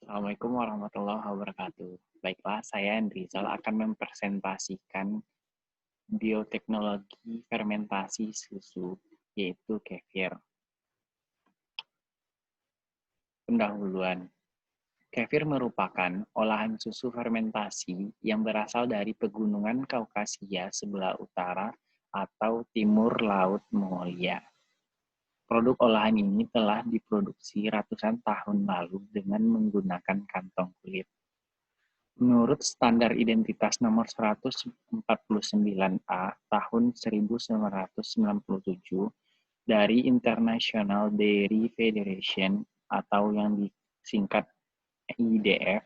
Assalamualaikum warahmatullahi wabarakatuh. Baiklah, saya Endrizal akan mempresentasikan bioteknologi fermentasi susu, yaitu kefir. Pendahuluan. Kefir merupakan olahan susu fermentasi yang berasal dari pegunungan Kaukasia sebelah utara atau timur Laut Mongolia. Produk olahan ini telah diproduksi ratusan tahun lalu dengan menggunakan kantong kulit. Menurut Standar Identitas Nomor 149A tahun 1997 dari International Dairy Federation atau yang disingkat IDF,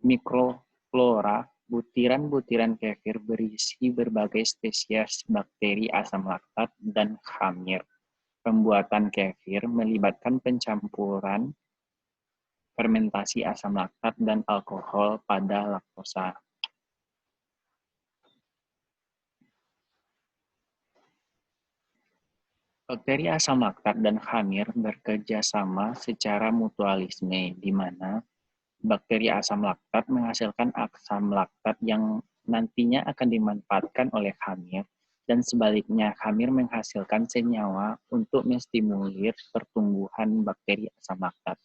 mikroflora butiran-butiran kefir berisi berbagai spesies bakteri asam laktat dan khamir. Pembuatan kefir melibatkan pencampuran fermentasi asam laktat dan alkohol pada laktosa. Bakteri asam laktat dan khamir bekerja sama secara mutualisme, di mana bakteri asam laktat menghasilkan asam laktat yang nantinya akan dimanfaatkan oleh khamir, dan sebaliknya khamir menghasilkan senyawa untuk menstimulir pertumbuhan bakteri asam laktat.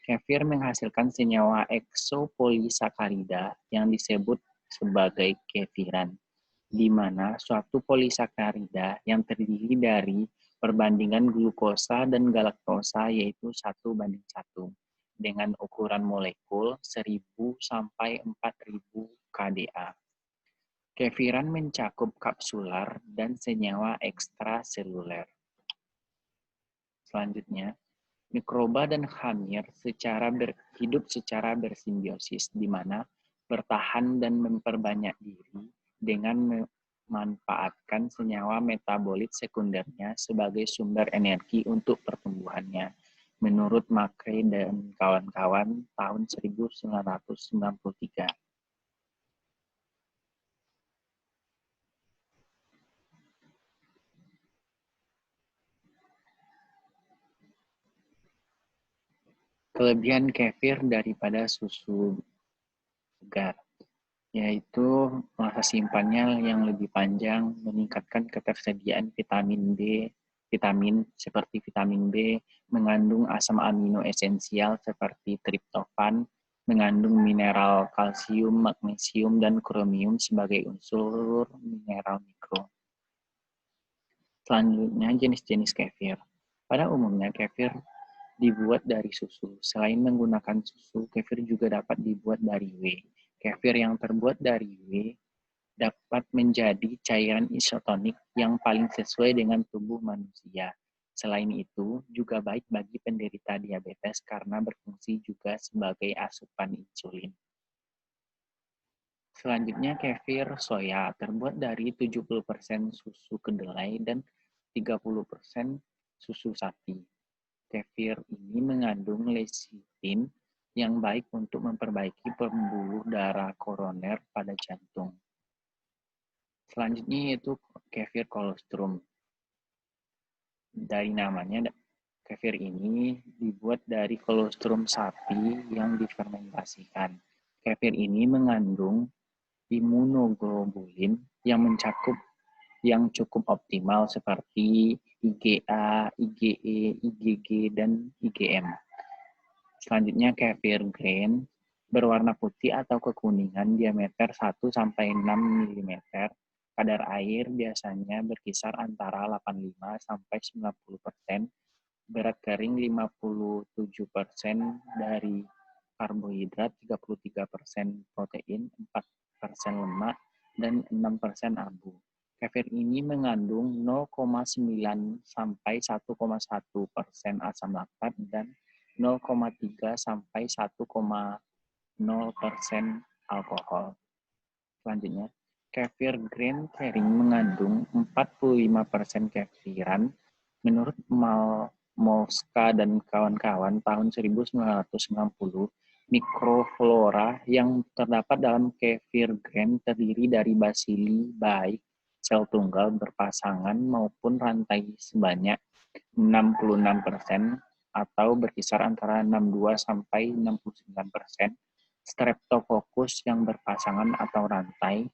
Kefir menghasilkan senyawa eksopolisakarida yang disebut sebagai kefiran, di mana suatu polisakarida yang terdiri dari perbandingan glukosa dan galaktosa yaitu 1:1 dengan ukuran molekul 1000 sampai 4000 kDa. Kefiran mencakup kapsular dan senyawa ekstraseluler. Selanjutnya, mikroba dan khamir hidup secara bersimbiosis, di mana bertahan dan memperbanyak diri dengan memanfaatkan senyawa metabolit sekundernya sebagai sumber energi untuk pertumbuhannya. Menurut Macrae dan kawan-kawan tahun 1993. Kelebihan kefir daripada susu segar, yaitu masa simpannya yang lebih panjang, meningkatkan ketersediaan vitamin seperti vitamin B, mengandung asam amino esensial seperti triptofan, mengandung mineral kalsium, magnesium, dan kromium sebagai unsur mineral mikro. Selanjutnya, jenis-jenis kefir. Pada umumnya, kefir dibuat dari susu. Selain menggunakan susu, kefir juga dapat dibuat dari whey. Kefir yang terbuat dari whey dapat menjadi cairan isotonik yang paling sesuai dengan tubuh manusia. Selain itu, juga baik bagi penderita diabetes karena berfungsi juga sebagai asupan insulin. Selanjutnya, kefir soya terbuat dari 70% susu kedelai dan 30% susu sapi. Kefir ini mengandung lecitin yang baik untuk memperbaiki pembuluh darah koroner pada jantung. Selanjutnya yaitu kefir kolostrum. Dari namanya, kefir ini dibuat dari kolostrum sapi yang difermentasikan. Kefir ini mengandung imunoglobulin yang cukup optimal seperti IgA, IgE, IgG, dan IgM. Selanjutnya kefir grain berwarna putih atau kekuningan, diameter 1-6 mm. Kadar air biasanya berkisar antara 85-90%, berat kering 57% dari karbohidrat, 33% protein, 4% lemak, dan 6% abu. Kefir ini mengandung 0,9-1,1% asam laktat dan 0,3-1,0% alkohol. Selanjutnya, kefir grain kering mengandung 45% kefiran. Menurut Malmowska dan kawan-kawan tahun 1990, mikroflora yang terdapat dalam kefir grain terdiri dari basili baik sel tunggal berpasangan maupun rantai sebanyak 66%, atau berkisar antara 62 sampai 69%, Streptococcus yang berpasangan atau rantai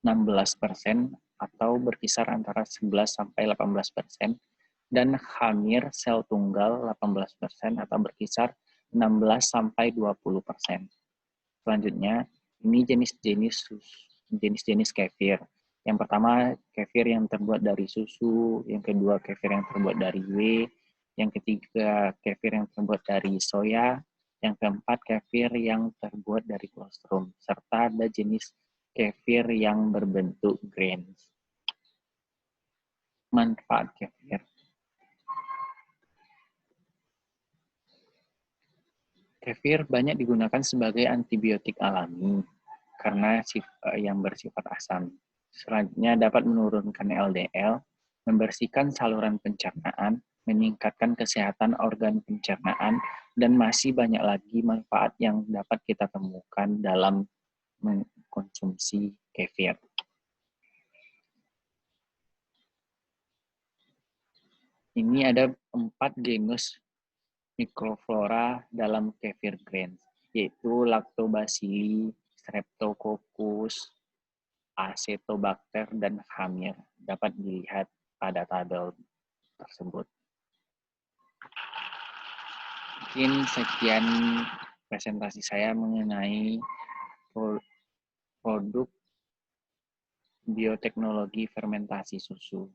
16% atau berkisar antara 11 sampai 18%, dan Hamir sel tunggal 18% atau berkisar 16 sampai 20%. Selanjutnya, ini jenis-jenis kefir. Yang pertama, kefir yang terbuat dari susu, yang kedua kefir yang terbuat dari whey, yang ketiga kefir yang terbuat dari soya, yang keempat kefir yang terbuat dari kolostrum, serta ada jenis kefir yang berbentuk grains. Manfaat kefir. Kefir banyak digunakan sebagai antibiotik alami karena yang bersifat asam. Selanjutnya dapat menurunkan LDL, membersihkan saluran pencernaan, meningkatkan kesehatan organ pencernaan, dan masih banyak lagi manfaat yang dapat kita temukan dalam mengkonsumsi kefir. Ini ada 4 genus mikroflora dalam kefir grains, yaitu Lactobacilli, Streptococcus, Acetobacter, dan Hamir. Dapat dilihat pada tabel tersebut. Mungkin sekian presentasi saya mengenai produk bioteknologi fermentasi susu.